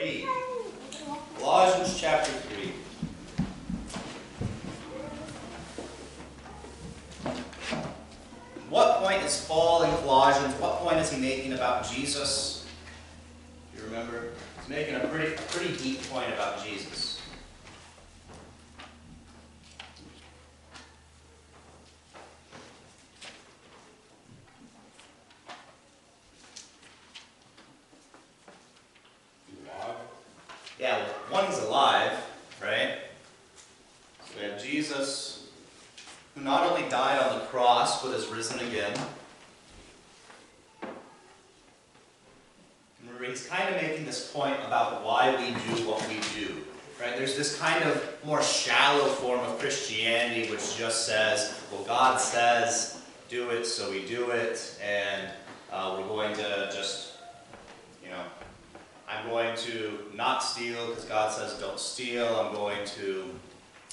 3. Colossians chapter 3. What point is Paul in Colossians? What point is he making about Jesus? Do you remember? He's making a pretty deep point about Jesus. Yeah, one, he's alive, right? So we have Jesus, who not only died on the cross, but is risen again. Remember, he's kind of making this point about why we do what we do, right? There's this kind of more shallow form of Christianity which just says, well, God says, do it, so we do it, and we're going to just, I'm going to not steal because God says don't steal. I'm going to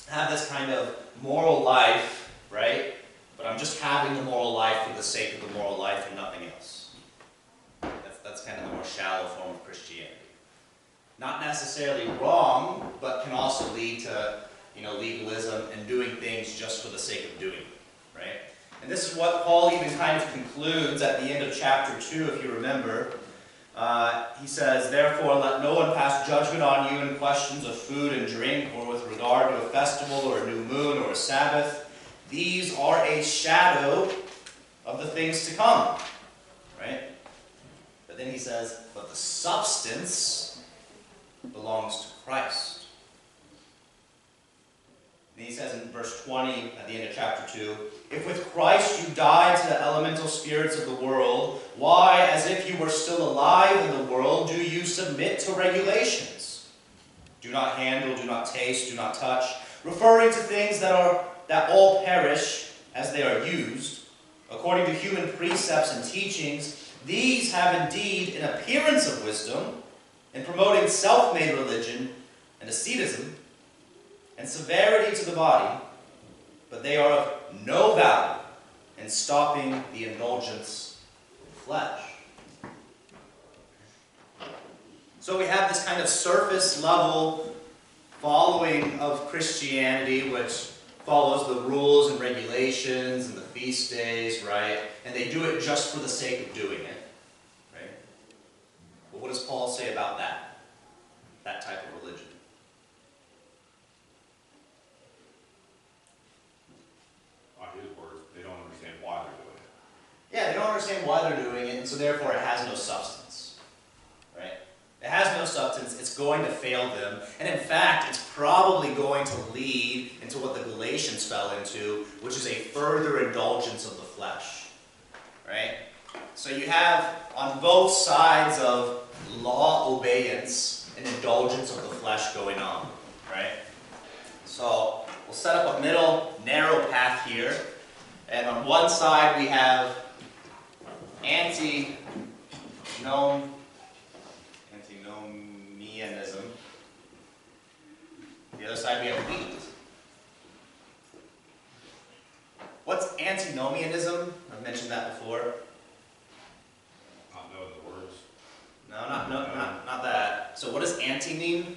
have this kind of moral life, right? But I'm just having the moral life for the sake of the moral life and nothing else. That's kind of the more shallow form of Christianity. Not necessarily wrong, but can also lead to, legalism and doing things just for the sake of doing it, right? And this is what Paul even kind of concludes at the end of chapter 2, if you remember. He says, therefore, let no one pass judgment on you in questions of food and drink, or with regard to a festival, or a new moon, or a Sabbath. These are a shadow of the things to come. Right? But then he says, but the substance belongs to Christ. And he says in verse 20, at the end of chapter 2, if with Christ you died to the elemental spirits of the world, why, as if you were still alive in the world, do you submit to regulations? Do not handle, do not taste, do not touch, referring to things that all perish as they are used, according to human precepts and teachings. These have indeed an appearance of wisdom in promoting self-made religion and asceticism and severity to the body, but they are of no value in stopping the indulgence of the flesh. So we have this kind of surface level following of Christianity, which follows the rules and regulations and the feast days, right? And they do it just for the sake of doing it, right? But what does Paul say about that type of religion? Yeah, they don't understand why they're doing it, and so therefore it has no substance. Right? It has no substance, it's going to fail them, and in fact, it's probably going to lead into what the Galatians fell into, which is a further indulgence of the flesh. Right? So you have, on both sides of law obedience, an indulgence of the flesh going on. Right? So we'll set up a middle, narrow path here, and on one side we have antinomianism. The other side we have wheat. What's antinomianism? I've mentioned that before. Not knowing the words. No, not that. So what does anti mean?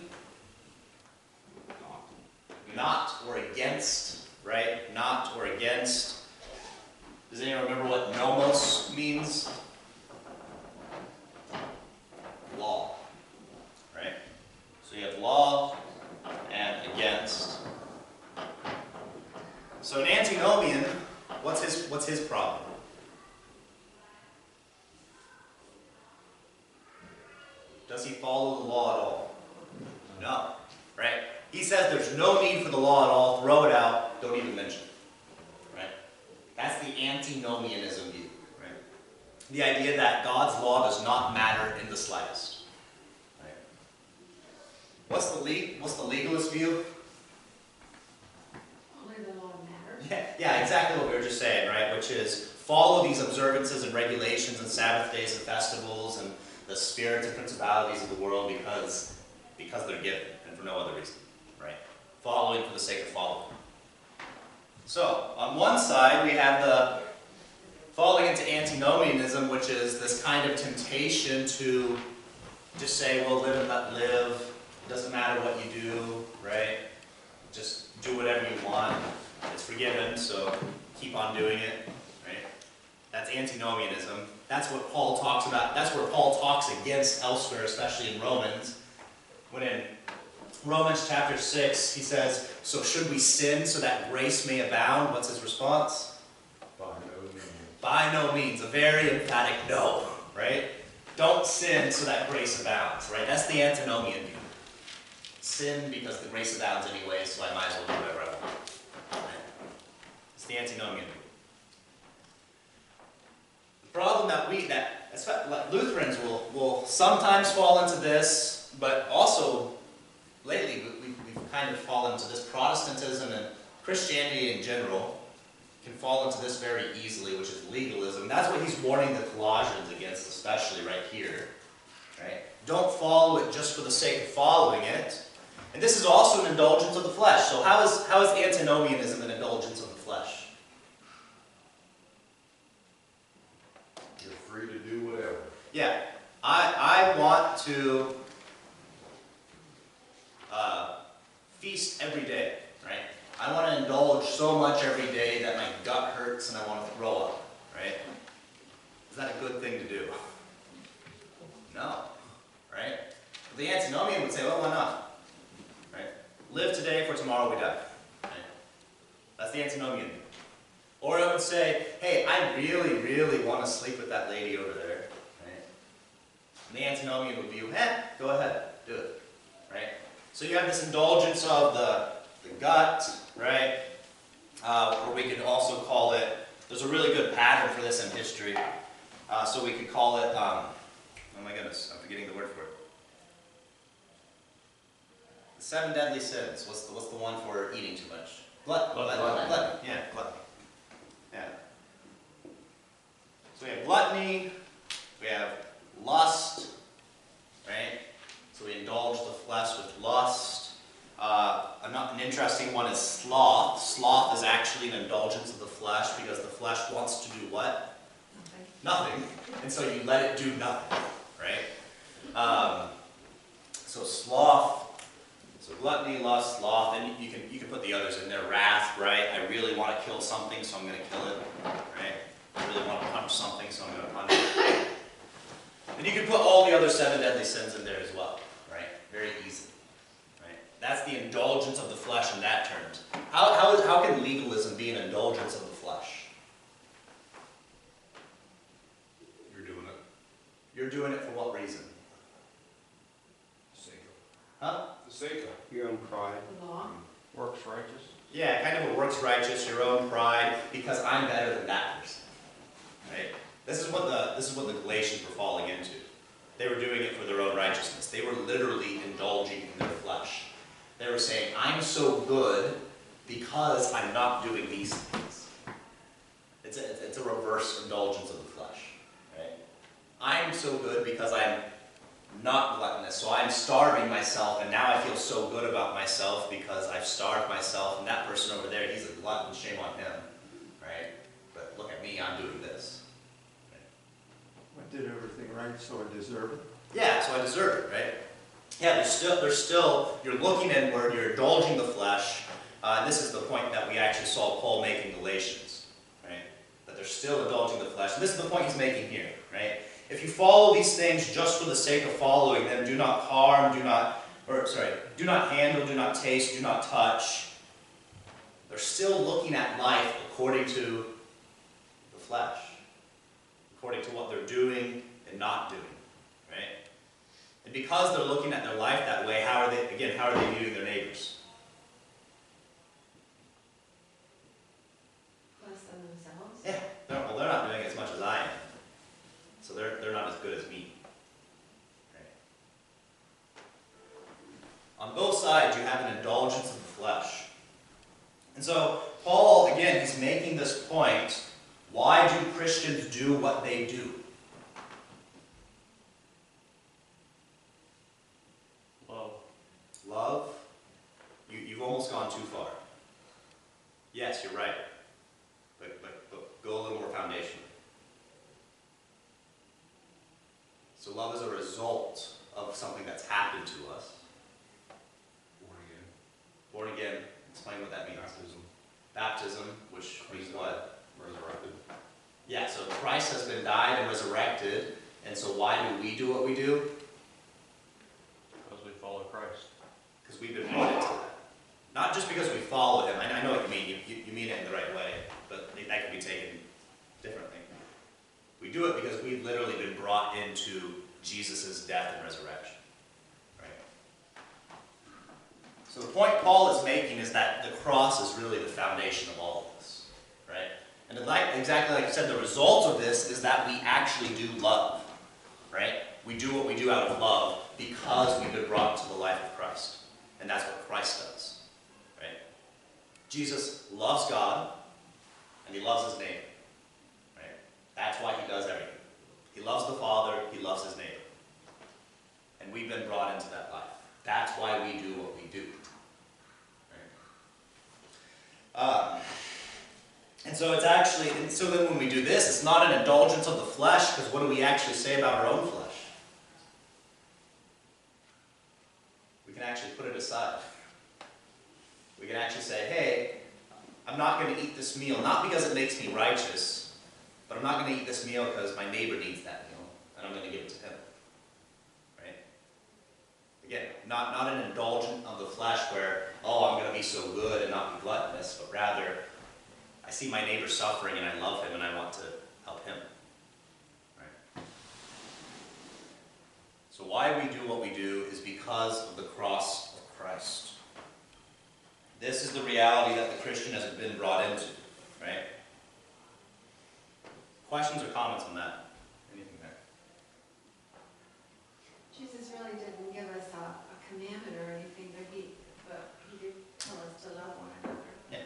Not or against, right? Not or against. Does anyone remember what nomos means? Law. Right? So you have law and against. So an antinomian, what's his problem? Does he follow the law at all? No. Right? He says there's no need for the law at all, throw it out, don't even mention it. That's the antinomianism view, right? The idea that God's law does not matter in the slightest. Right? What's the legalist view? Only the law matters. Yeah, exactly what we were just saying, right? Which is follow these observances and regulations and Sabbath days and festivals and the spirits and principalities of the world because they're given and for no other reason, right? Following for the sake of following. So, on one side, we have the falling into antinomianism, which is this kind of temptation to just say, well, live and let live, forgiven, so keep on doing it, right? That's antinomianism. That's what Paul talks about. That's where Paul talks against elsewhere, especially in Romans. When in Romans chapter 6, he says, so should we sin so that grace may abound? What's his response? By no means. By no means. A very emphatic no, right? Don't sin so that grace abounds, right? That's the antinomian view. Sin because the grace abounds anyway, so I might as well do whatever I want. Right? It's the antinomian view. The problem that like Lutherans will sometimes fall into this, but also lately we've kind of fallen into this. Protestantism and Christianity in general can fall into this very easily, which is legalism. That's what he's warning the Colossians against, especially right here. Right? Don't follow it just for the sake of following it. And this is also an indulgence of the flesh. So how is antinomianism an indulgence of the flesh? You're free to do whatever. Yeah. I want to feast every day, right? I want to indulge so much every day that my gut hurts and I want to throw up, right? Is that a good thing to do? No, right? But the antinomian would say, well, why not? Right? Live today, for tomorrow we die. Right? That's the antinomian. Or it would say, hey, I really, really want to sleep with that lady over there. Right? And the antinomian would be, go ahead, do it. Right? So you have this indulgence of the gut, right? Or we could also call it, there's a really good pattern for this in history. So we could call it, oh my goodness, I'm forgetting the word for it. The 7 deadly sins. What's the one for eating too much? Gluttony. Yeah, gluttony. Yeah. So we have gluttony, we have lust, right? So we indulge the flesh with lust. An interesting one is sloth. Sloth is actually an indulgence of the flesh because the flesh wants to do what? Nothing. And so you let it do nothing, right? So sloth, so gluttony, lust, sloth, and you can put the others in there. Wrath, right? I really want to kill something, so I'm going to kill it, right? I really want to punch something, so I'm going to punch it. And you can put all the other 7 deadly sins in there as well, right? Very easily, right? That's the indulgence of the flesh in that terms. How can legalism be an indulgence of the flesh? You're doing it. You're doing it for what reason? For the sake Huh? of. For the sake of. Your own pride, Law. works righteous. Yeah, kind of a works righteous, your own pride, because I'm better than that person. Right? This is what the Galatians were falling into. They were doing it for their own righteousness. They were literally indulging in their flesh. They were saying, I'm so good because I'm not doing these things. It's a reverse indulgence of the flesh. Right? I'm so good because I'm not gluttonous, so I'm starving myself, and now I feel so good about myself because I've starved myself, and that person over there, he's a glutton, shame on him. Right? But look at me, I'm doing this. I did everything right, so I deserve it. Yeah, so I deserve it, right? Yeah, there's still, you're looking inward, you're indulging the flesh. This is the point that we actually saw Paul make in Galatians, right? That they're still indulging the flesh. And this is the point he's making here, right? If you follow these things just for the sake of following them, do not harm, do not handle, do not taste, do not touch. They're still looking at life according to the flesh, according to what they're doing and not doing, right? And because they're looking at their life that way, how are they viewing their neighbors? Less than themselves. Yeah, they're not doing as much as I am, so they're not as good as me. Right? On both sides, you have an indulgence of the flesh. And so, Paul, again, he's making this point. Why do Christians do what they do? Love? You've almost gone too far. Yes, you're right. But go a little more foundational. So love is a result of something that's happened to us. Born again. Born again, explain what that means. Baptism. Baptism, And so why do we do what we do? Because we follow Christ. Because we've been brought into that. Not just because we follow him. I know what you mean. You mean it in the right way, but that can be taken differently. We do it because we've literally been brought into Jesus' death and resurrection. Right? So the point Paul is making is that the cross is really the foundation of all of this. Right? And exactly like I said, the result of this is that we actually do love. Right? We do what we do out of love because we've been brought into the life of Christ. And that's what Christ does. Right? Jesus loves God, and he loves his neighbor. Right? That's why he does everything. He loves the Father, he loves his neighbor. And we've been brought into that life. That's why we do what we do. Right? And so it's actually, and so then when we do this, it's not an indulgence of the flesh, because what do we actually say about our own flesh? We can actually put it aside. We can actually say, hey, I'm not going to eat this meal, not because it makes me righteous, but I'm not going to eat this meal because my neighbor needs that meal, and I'm going to give it to him. Right? Again, not an indulgence of the flesh where, oh, I'm going to be so good and not be gluttonous, but rather, I see my neighbor suffering and I love him and I want to help him. Right? So why we do what we do is because of the cross of Christ. This is the reality that the Christian has been brought into. Right? Questions or comments on that? Anything there? Jesus really didn't give us a commandment or anything, but he did tell us to love one another. Yeah.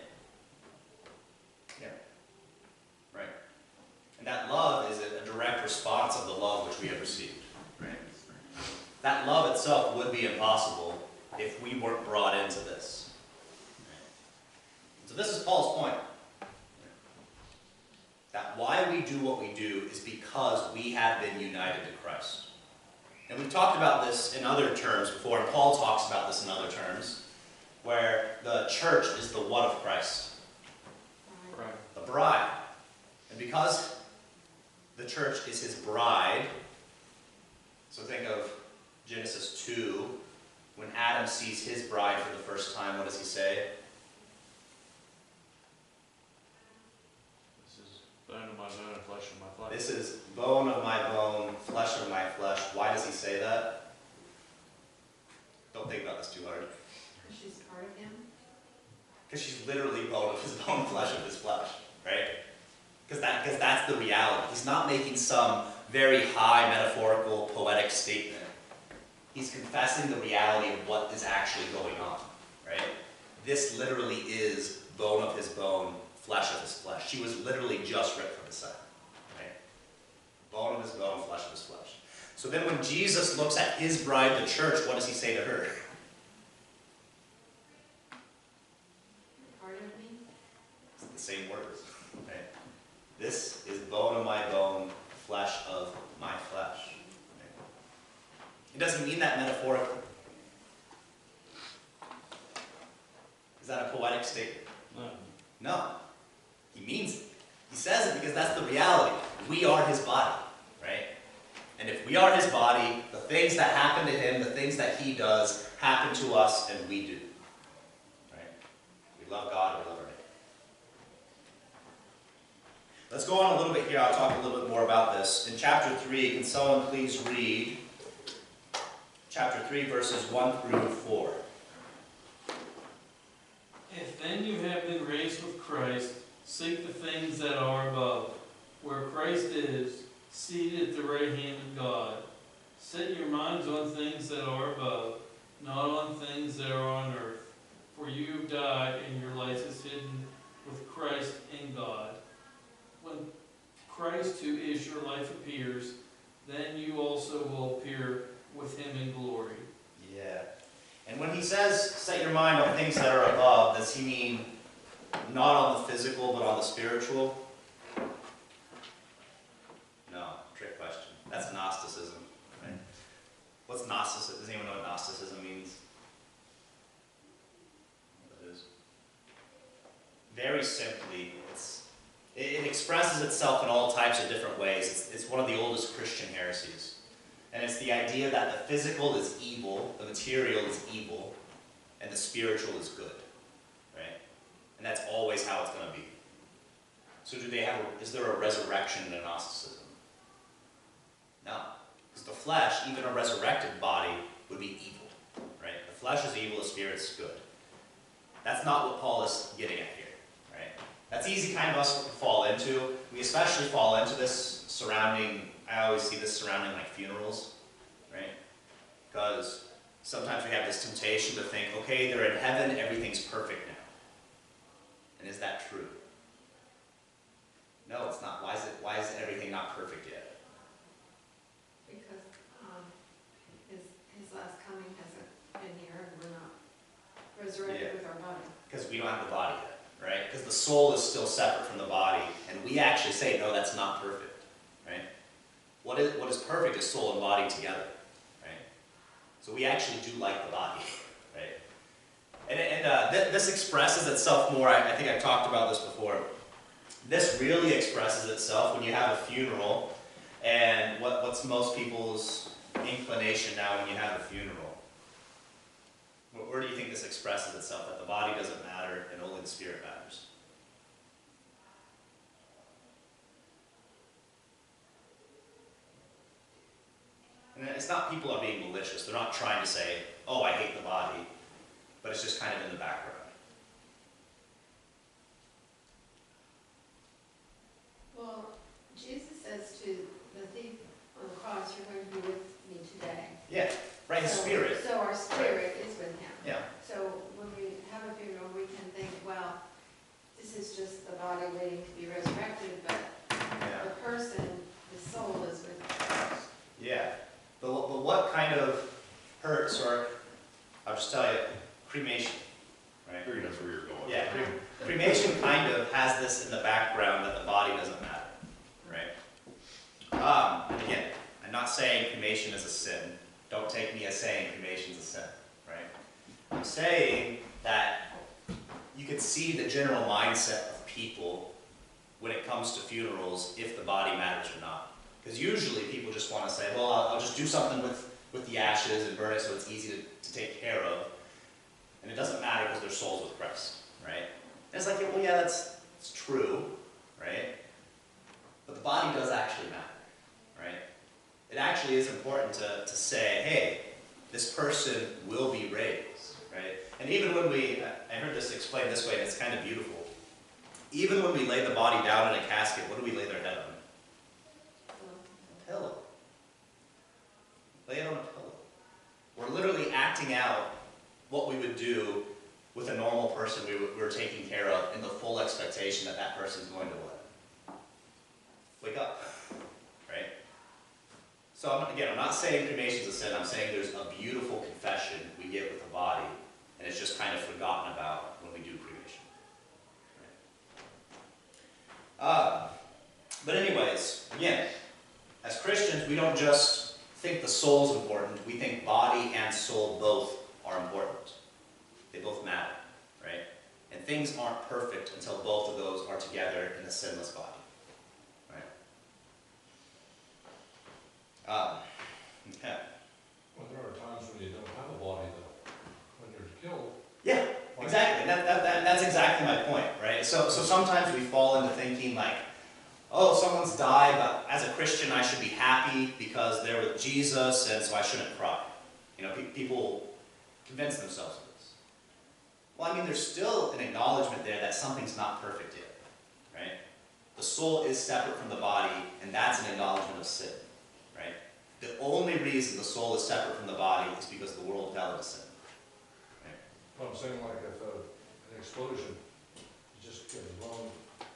Yeah. Right. And that love is a direct response of the love which we have received. Right. That love itself would be impossible if we weren't brought into this. Right. So this is Paul's point. That why we do what we do is because we have been united to Christ. And we've talked about this in other terms before, and Paul talks about this in other terms, where the church is the what of Christ? Right. The bride. And because the church is his bride, so think of Genesis 2, when Adam sees his bride for the first time, what does he say? This is bone of my bone and flesh of my flesh. This is bone of my bone, flesh of my flesh. Why does he say that? Don't think about this too hard. Because she's part of him. Because she's literally bone of his bone, flesh of his flesh, right? Because that's the reality. He's not making some very high metaphorical, poetic statement. He's confessing the reality of what is actually going on, right? This literally is bone of his bone, flesh of his flesh. She was literally just ripped from his side, right? Bone of his bone, flesh of his flesh. So then when Jesus looks at his bride, the church, what does he say to her? Part of me. It's the same words, right? This is bone of my bone, flesh of my flesh. Right? It doesn't mean that metaphorically. Is that a poetic statement? No. No. He means it. He says it because that's the reality. We are his body, right? And if we are his body, the things that happen to him, the things that he does, happen to us, and we do. Right? We love God, we love our neighbor. Let's go on a little bit here. I'll talk a little bit more about this. In chapter 3, can someone please read chapter 3, verses 1 through 4? If then you have been raised with Christ, seek the things that are above, where Christ is, seated at the right hand of God. Set your minds on things that are above, not on things that are on earth. For you have died, and your life is hidden with Christ in God. When Christ, who is your life, appears, then you also will appear with him in glory. Yeah. And when he says, set your mind on things that are above, does he mean not on the physical, but on the spiritual? No. Trick question. That's Gnosticism, right? What's Gnosticism? Does anyone know what Gnosticism means? What it is? Very simply, it expresses itself in all types of different ways. It's one of the oldest Christian heresies. And it's the idea that the physical is evil, the material is evil, and the spiritual is good. Right? And that's always how it's going to be. So is there a resurrection in Gnosticism? No. Because the flesh, even a resurrected body, would be evil. Right? The flesh is evil, the spirit's good. That's not what Paul is getting at here. Right? That's easy kind of us to fall into. We especially fall into this surrounding, I always see this surrounding like funerals. Right? Because sometimes we have this temptation to think, okay, they're in heaven, everything's perfect now. And is that true? No, it's not. Why is everything not perfect yet? Because his last coming hasn't been here, and we're not resurrected with our body. Because we don't have the body yet, right? Because the soul is still separate from the body, and we actually say, no, that's not perfect, right? What is perfect is soul and body together, right? So we actually do like the body, right? And this expresses itself more. I think I've talked about this before. This really expresses itself when you have a funeral, and what's most people's inclination now when you have a funeral? Where do you think this expresses itself? That the body doesn't matter and only the spirit matters? And it's not people are being malicious. They're not trying to say, oh, I hate the body. But it's just kind of in the background. Well, Jesus says to the thief on the cross, you're going to be with me today. Yeah, right, So- spirit. So our spirit is with him. Yeah. So when we have a funeral, we can think, well, this is just the body waiting to be resurrected, but Yeah. the person, the soul is with Christ. Yeah. But what kind of hurts, or I'll just tell you, cremation, right? I figured that's where you're going. Yeah, cremation kind of has this in the background that the body doesn't matter, right? And again, I'm not saying cremation is a sin. Don't take me as saying cremation is a sin, right? I'm saying that you can see the general mindset of people when it comes to funerals, if the body matters or not. Because usually people just want to say, well, I'll just do something with the ashes and burn it so it's easy to take care of. And it doesn't matter because their soul's with Christ, right? And it's like, well, yeah, it's true, right? But the body does actually matter, right? It actually is important to say, hey, this person will be raised, right? And even when I heard this explained this way, and it's kind of beautiful. Even when we lay the body down in a casket, what do we lay their head on? A pillow. Lay it on a pillow. We're literally acting out what we would do with a normal person we're taking care of in the full expectation that that person's going to what? Wake up, right? So I'm not saying cremation is a sin. I'm saying there's a beautiful confession we get with the body, and it's just kind of forgotten about when we do cremation. Right? But anyways, again, as Christians, we don't just think the soul's important. We think body and soul both are important. They both matter, right? And things aren't perfect until both of those are together in a sinless body, right? Okay. Well, there are times when you don't have a body though, when you're killed. Yeah, exactly. That's exactly my point, right? So sometimes we fall into thinking like, oh, someone's died, but as a Christian I should be happy because they're with Jesus, and so I shouldn't cry. You know, people convince themselves of this. Well, I mean, there's still an acknowledgement there that something's not perfect yet, right? The soul is separate from the body, and that's an acknowledgement of sin, right? The only reason the soul is separate from the body is because the world fell into sin. Well, I'm saying like if an explosion just gets blown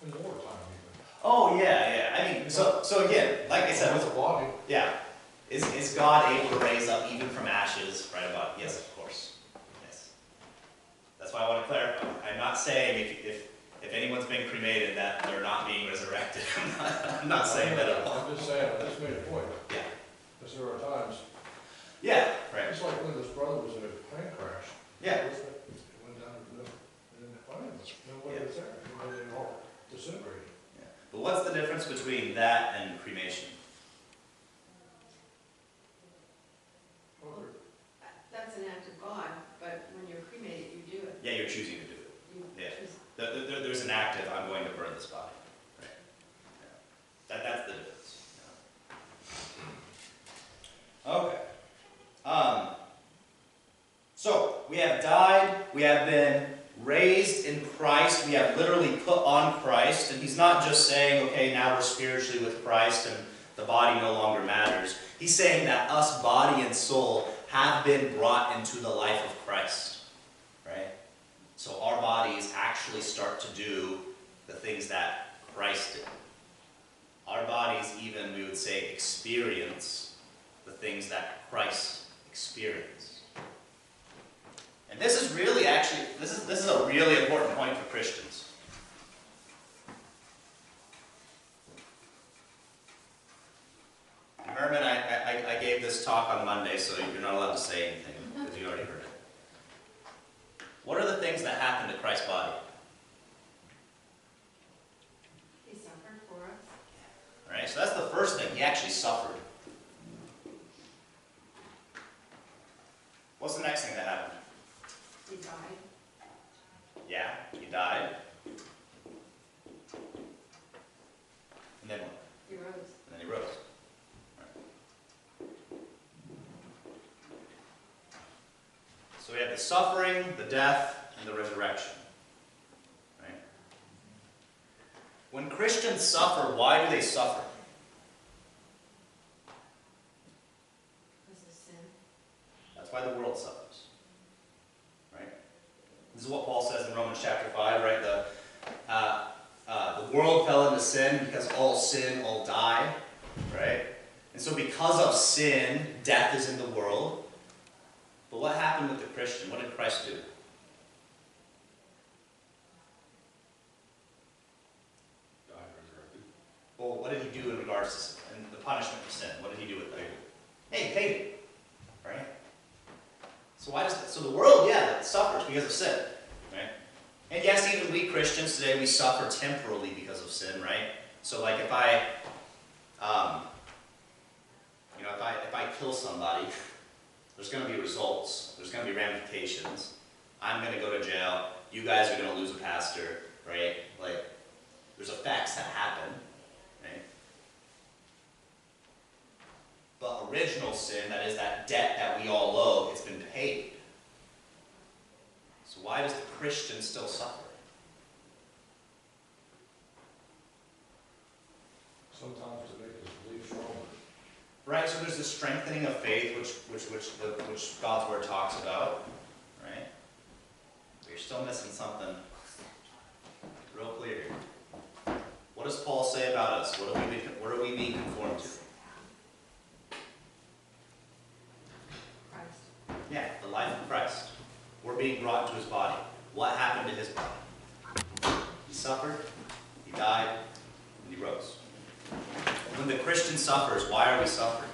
in wartime even. Oh yeah. I mean, so again, like I said, With a body. yeah, is God able to raise up even from ashes? Right about yes, of course, yes. That's why I want to clarify. I'm not saying if anyone's been cremated that they're not being resurrected. I'm not saying that at all. I'm just saying, I just made a point. Yeah. Because there are times, Yeah, right. it's like when this brother was in a plane crash. Yeah. It went down and then finally, nobody was there. They all disintegrated. Yeah. But that's an act of God, but when you're cremated, you do it. Yeah, you're choosing to do it. You Yeah. choose- There's an active, I'm going to burn this body. Right. Yeah. That's the difference. Yeah. Okay. So, we have died, we have been raised in Christ, we have literally put on Christ, and he's not just saying, okay, now we're spiritually with Christ and the body no longer matters. He's saying that us, body and soul, have been brought into the life of Christ. Right? So our bodies actually start to do the things that Christ did. Our bodies even, we would say, experience the things that Christ experienced. And this is really actually, this is a really important point for Christians. Herman, I gave this talk on Monday, so you're not allowed to say anything, because you already heard it. What are the things that happen to Christ's body? He suffered for us. Right? So that's the first thing. He actually suffered. What's the next thing that happened? He died. Yeah, he died. And then what? He rose. And then he rose. Right. So we have the suffering, the death, and the resurrection. Right? When Christians suffer, why do they suffer? Because of sin. That's why the world suffers. Right? This is what Paul says in Romans chapter 5, right? The world fell into sin because all sin, all die. Right? And so because of sin, death is in the world. But what happened with the Christian? What did Christ do? Died, resurrected. Well, what did he do in regards to sin, and the punishment of sin? What did he do with that? Hey, he paid it. Right? So the world, yeah, that suffers because of sin. Right? And yes, even we Christians today, we suffer temporally because of sin, right? So like if I kill somebody, there's going to be results. There's going to be ramifications. I'm going to go to jail. You guys are going to lose a pastor, right? Like, there's effects that happen, right? But original sin, that is that debt that we all owe, it's been paid. So why does the Christian still suffer? Sometimes to make us believe stronger. Right, so there's the strengthening of faith, which God's Word talks about, right? But you're still missing something real clear here. What does Paul say about us? What are we being conformed to? Christ. Yeah, the life of Christ. We're being brought into his body. What happened to his body? He suffered, he died, and he rose. When the Christian suffers, why are we suffering?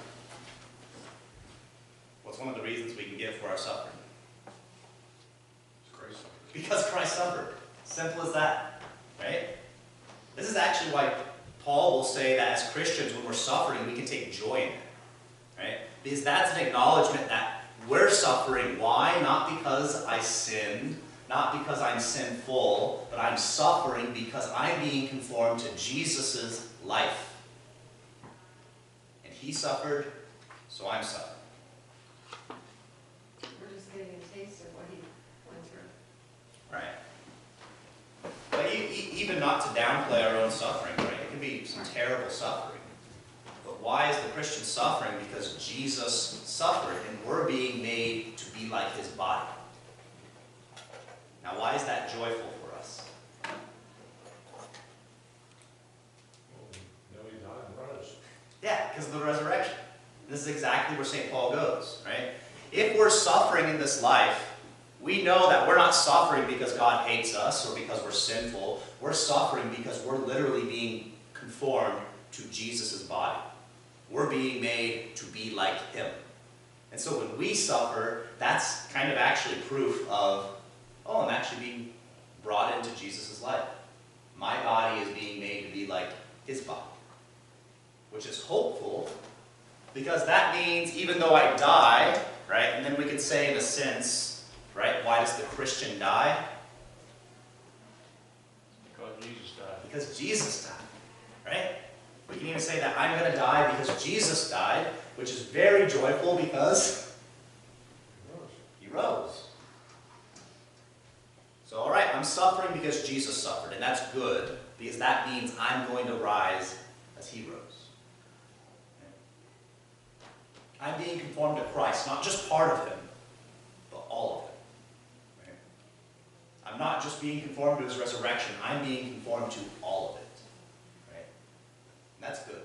What's one of the reasons we can give for our suffering? It's Christ suffered. Because Christ suffered. Simple as that. Right? This is actually why Paul will say that as Christians, when we're suffering, we can take joy in it. Right? Because that's an acknowledgement that we're suffering. Why? Not because I sinned, not because I'm sinful, but I'm suffering because I'm being conformed to Jesus' life. And he suffered, so I'm suffering. We're just getting a taste of what he went through. Right. But even not to downplay our own suffering, right? It can be some terrible suffering. But why is the Christian suffering? Because Jesus suffered, and we're being made to be like his body. Now, why is that joyful for us? No, he died and rose. Yeah, because of the resurrection. This is exactly where St. Paul goes, right? If we're suffering in this life, we know that we're not suffering because God hates us or because we're sinful. We're suffering because we're literally being conformed to Jesus' body. We're being made to be like him. And so when we suffer, that's kind of actually proof of, oh, I'm actually being brought into Jesus' life. My body is being made to be like his body. Which is hopeful, because that means even though I die, right? And then we could say in a sense, right, why does the Christian die? Because Jesus died. Because Jesus died, right? We can even say that I'm going to die because Jesus died, which is very joyful because he rose. So, all right, I'm suffering because Jesus suffered, and that's good, because that means I'm going to rise as he rose. I'm being conformed to Christ, not just part of him, but all of him. Right? I'm not just being conformed to his resurrection, I'm being conformed to all of it. Right? And that's good.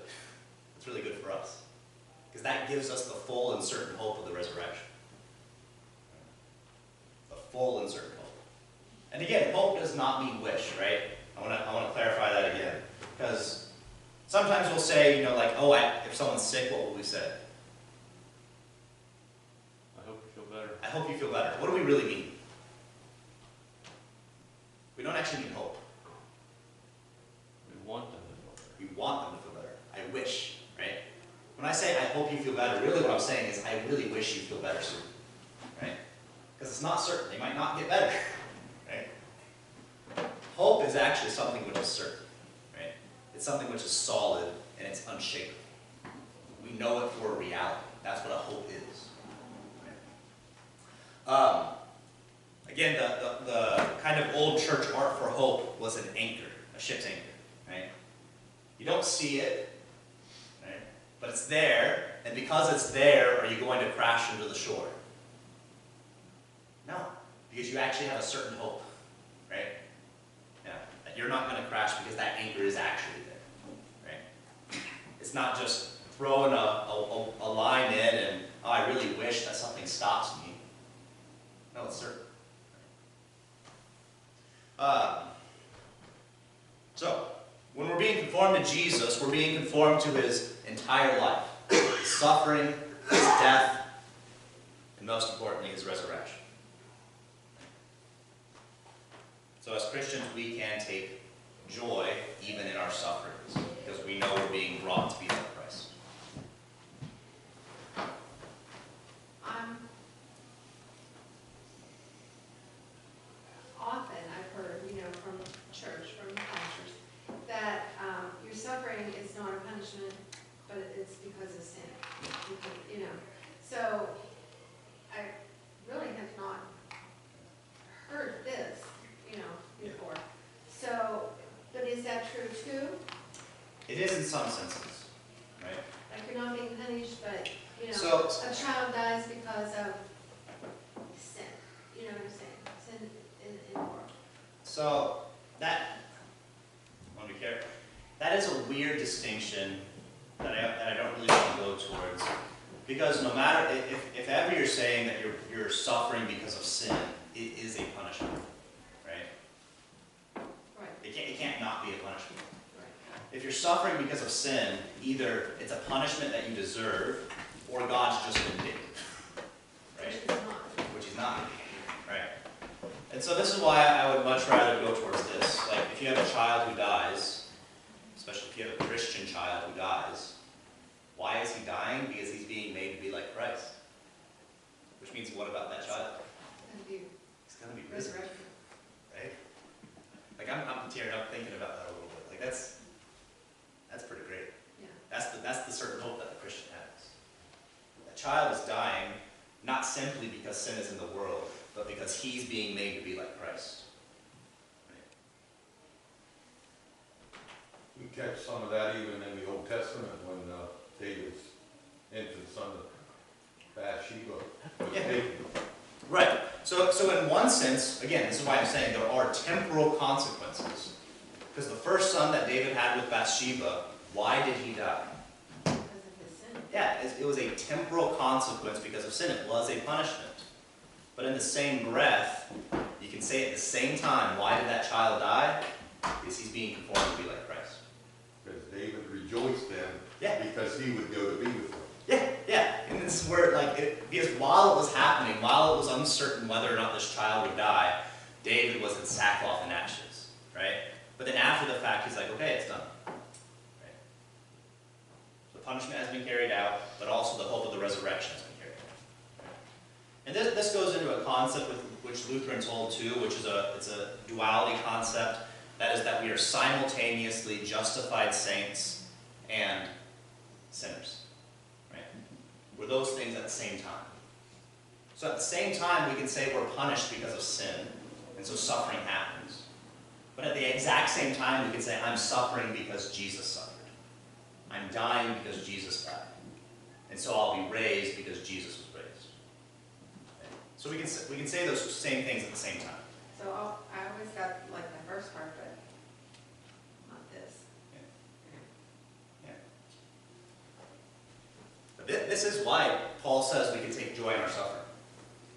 That's really good for us. Because that gives us the full and certain hope of the resurrection. The full and certain hope. And again, hope does not mean wish, right? I want to clarify that again. Because sometimes we'll say, like, oh, if someone's sick, what will we say? I hope you feel better. I hope you feel better. What do we really mean? We don't actually mean hope. We want them to feel better. We want them to feel better. I wish, right? When I say I hope you feel better, really what I'm saying is I really wish you feel better soon, right? Because it's not certain. They might not get better, right? Hope is actually something which is certain, right? It's something which is solid and it's unshakable. We know it for a reality. That's what a hope is. Right? Again, the kind of old church art for hope was an anchor, a ship's anchor, right? You don't see it, right? But it's there, and because it's there, are you going to crash into the shore? No, because you actually have a certain hope, right? Yeah, that you're not going to crash because that anchor is actually there, right? It's not just throwing a line in and, oh, I really wish that something stops me. No, it's certain. So, when we're being conformed to Jesus, we're being conformed to his entire life. His suffering, his death, and most importantly, his resurrection. So as Christians, we can take joy even in our sufferings, because we know we're being brought to be like Christ. Often I've heard, from church, from pastors, that your suffering is not a punishment, but it's because of sin. So I really have not heard this, before. So, but is that true too? It is in some senses, right? Like you're not being punished, but, So- a child dies because of sin. You know what I'm saying? Sin in the world. So that, I want to be careful. That is a weird distinction that I don't really want to go towards, because no matter if ever you're saying that you're suffering because of sin, it is a punishment, right? Right, It can't not be a punishment. right. If you're suffering because of sin, either it's a punishment that you deserve, or God's just vindictive, right? Which is not. Which he's not, right? And so this is why I would much rather go towards this. Like, if you have a child who dies, especially if you have a Christian child who dies, why is he dying? Because he's being made to be like Christ. Which means, what about that child? And be He's going to be risen, resurrected. right? Like, I'm tearing up thinking about that a little bit. Like, that's pretty great. Yeah. That's the certain hope that the Christian has. The child is dying, not simply because sin is in the world, but because he's being made to be like Christ. We catch some of that even in the Old Testament when David's infant son Bathsheba was Yeah. taken. Right. So in one sense, again, this is why I'm saying there are temporal consequences. Because the first son that David had with Bathsheba, why did he die? Because of his sin. Yeah, it was a temporal consequence because of sin. It was a punishment. But in the same breath, you can say at the same time, why did that child die? Because he's being conformed to be like Christ. Because David rejoiced then Yeah. because he would go to be with him. Yeah. And this is where, because while it was happening, while it was uncertain whether or not this child would die, David was in sackcloth and ashes, right? But then after the fact, he's like, okay, it's done. Right? The punishment has been carried out, but also the hope of the resurrection has been carried out. And this goes into a concept with which Lutherans hold too, which is it's a duality concept. That is that we are simultaneously justified saints and sinners. Right? We're those things at the same time. So at the same time, we can say we're punished because of sin, and so suffering happens. But at the exact same time, we can say I'm suffering because Jesus suffered. I'm dying because Jesus died. And so I'll be raised because Jesus was raised. Okay? So we can say those same things at the same time. So I always got like the first part, but not this. Yeah. But this is why Paul says we can take joy in our suffering.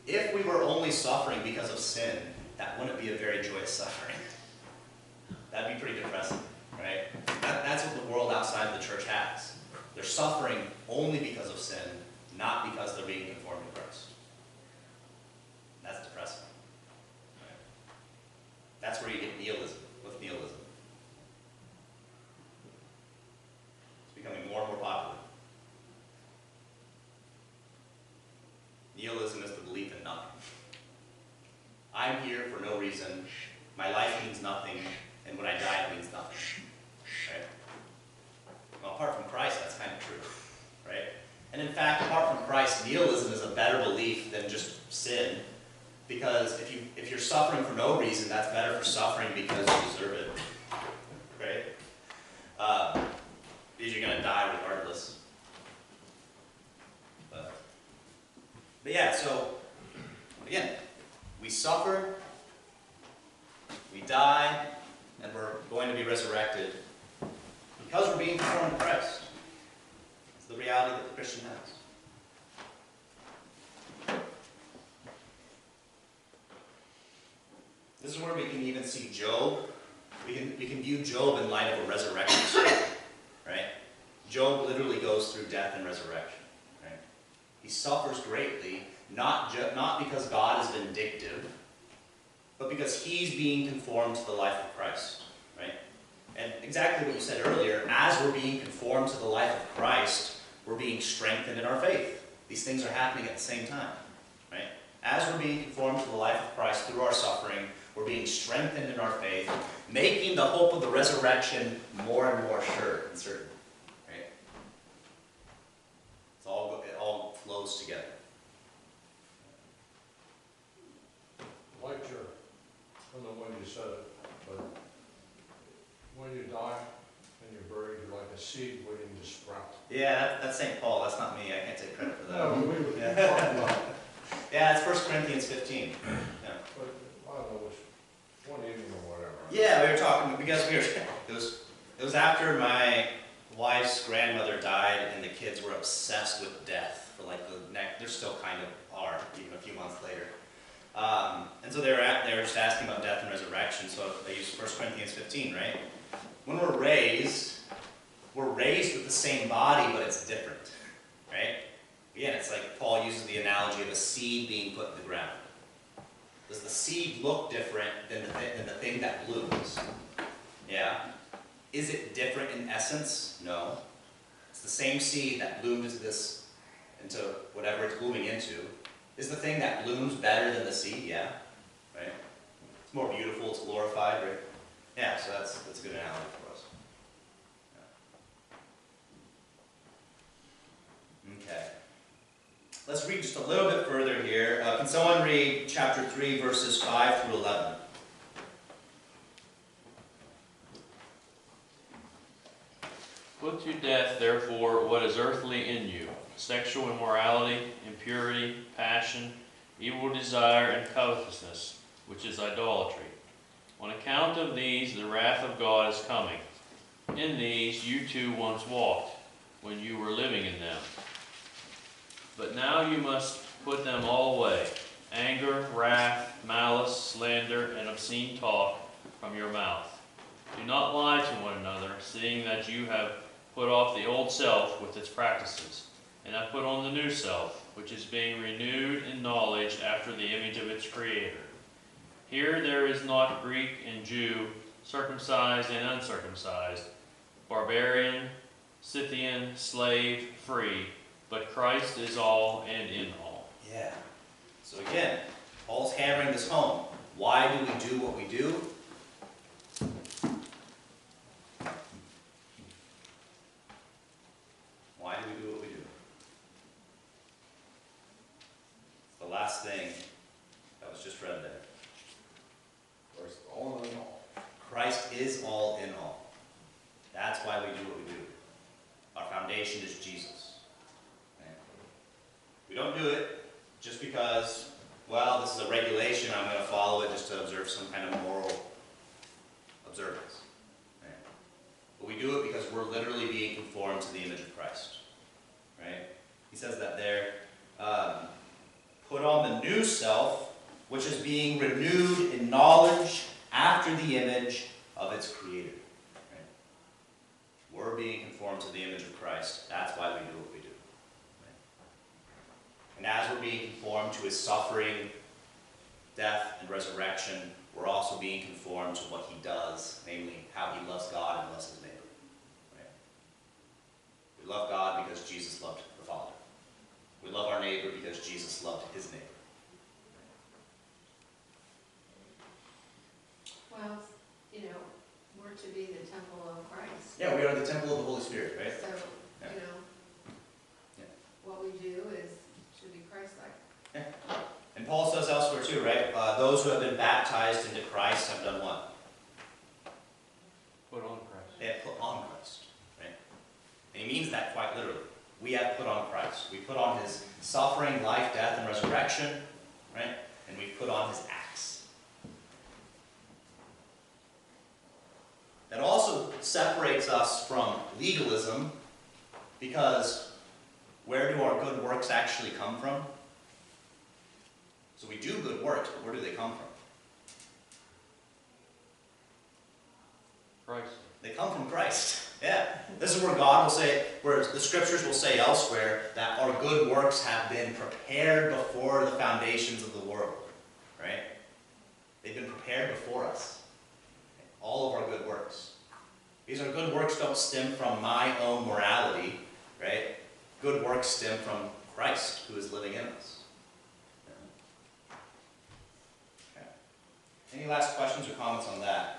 If we were only suffering because of sin, that wouldn't be a very joyous suffering. That'd be pretty depressing, right? That's what the world outside of the church has. They're suffering only because of sin, not because they're being conformed to Christ. That's depressing. Right? That's where you get nihilism, with nihilism. It's becoming more and more popular. Nihilism is the belief in nothing. I'm here for no reason, my life means nothing, and when I die it means nothing. Right? Well, apart from Christ, that's kind of true. Right? And in fact, apart from Christ, nihilism is a better belief than just sin. Because if you're suffering for no reason, that's better for suffering because you deserve it. Right? Because you're going to die regardless. But yeah, so, again, we suffer, we die, and we're going to be resurrected because we're being conformed to Christ. It's the reality that the Christian has. This is where we can even see Job. We can view Job in light of a resurrection story, right? Job literally goes through death and resurrection. He suffers greatly, not because God is vindictive, but because he's being conformed to the life of Christ, right? And exactly what you said earlier, as we're being conformed to the life of Christ, we're being strengthened in our faith. These things are happening at the same time, right? As we're being conformed to the life of Christ through our suffering, we're being strengthened in our faith, making the hope of the resurrection more and more sure and certain. It all flows together. Like I don't know when you said it, but when you die and you're buried, you're like a seed waiting to sprout. Yeah, that's St. Paul. That's not me. I can't take credit for that. No, we were talking about, Yeah, it's 1 Corinthians 15. Yeah. but I don't know which, one evening or whatever. Yeah, we were talking because it was after my wife's grandmother died and the kids were obsessed with death for like they're still kind of are, even a few months later. And so they were just asking about death and resurrection, so they used 1 Corinthians 15, right? When we're raised with the same body, but it's different, right? Again, it's like Paul uses the analogy of a seed being put in the ground. Does the seed look different than the thing that blooms? Yeah. Is it different in essence? No. It's the same seed that bloomed into whatever it's blooming into. Is the thing that blooms better than the seed? Yeah. Right? It's more beautiful, it's glorified, right? Yeah, so that's a good analogy for us. Yeah. Okay. Let's read just a little bit further here. Can someone read chapter 3, verses 5 through 11? Put to death, therefore, what is earthly in you, sexual immorality, impurity, passion, evil desire, and covetousness, which is idolatry. On account of these, the wrath of God is coming. In these you too once walked, when you were living in them. But now you must put them all away: anger, wrath, malice, slander, and obscene talk from your mouth. Do not lie to one another, seeing that you have put off the old self with its practices, and have put on the new self, which is being renewed in knowledge after the image of its Creator. Here there is not Greek and Jew, circumcised and uncircumcised, barbarian, Scythian, slave, free, but Christ is all and in all. Yeah. So again, Paul's hammering this home. Why do we do what we do? Why do we do what we do? The last thing that was just read there. First, all in all. Christ is all in all. That's why we do what we do. Our foundation is Jesus. Right? We don't do it just because, well, this is a regulation, I'm going to follow it just to observe some kind of moral observance. Right? But we do it because we're literally being conformed to the image of Christ. Right? He says that there. Put on the new self, which is being renewed in knowledge after the image of its creator. Right? We're being conformed to the image of Christ. That's why we do what we do. Right? And as we're being conformed to his suffering, death, and resurrection, we're also being conformed to what he does, namely how he loves God and loves his neighbor. Right? We love God because Jesus loved the Father. We love our neighbor because Jesus loved his neighbor. Well, you know, we're to be the temple of Christ. Yeah, we are the temple of the Holy Spirit, right? So, Yeah. you know, Yeah. what we do is to be Christ-like. And Paul says elsewhere too, right? Those who have been baptized into Christ have done what? Put on Christ. They have put on Christ, right? And he means that quite literally. We have put on Christ. We put on his suffering, life, death, and resurrection, right? And we put on his acts. That also separates us from legalism, because where do our good works actually come from? So we do good works, but where do they come from? Christ. They come from Christ. Yeah. This is where God will say, where the scriptures will say elsewhere, that our good works have been prepared before the foundations of the world. Right? They've been prepared before us. All of our good works. These are good works don't stem from my own morality, right? Good works stem from Christ, who is living in us. Okay. Any last questions or comments on that?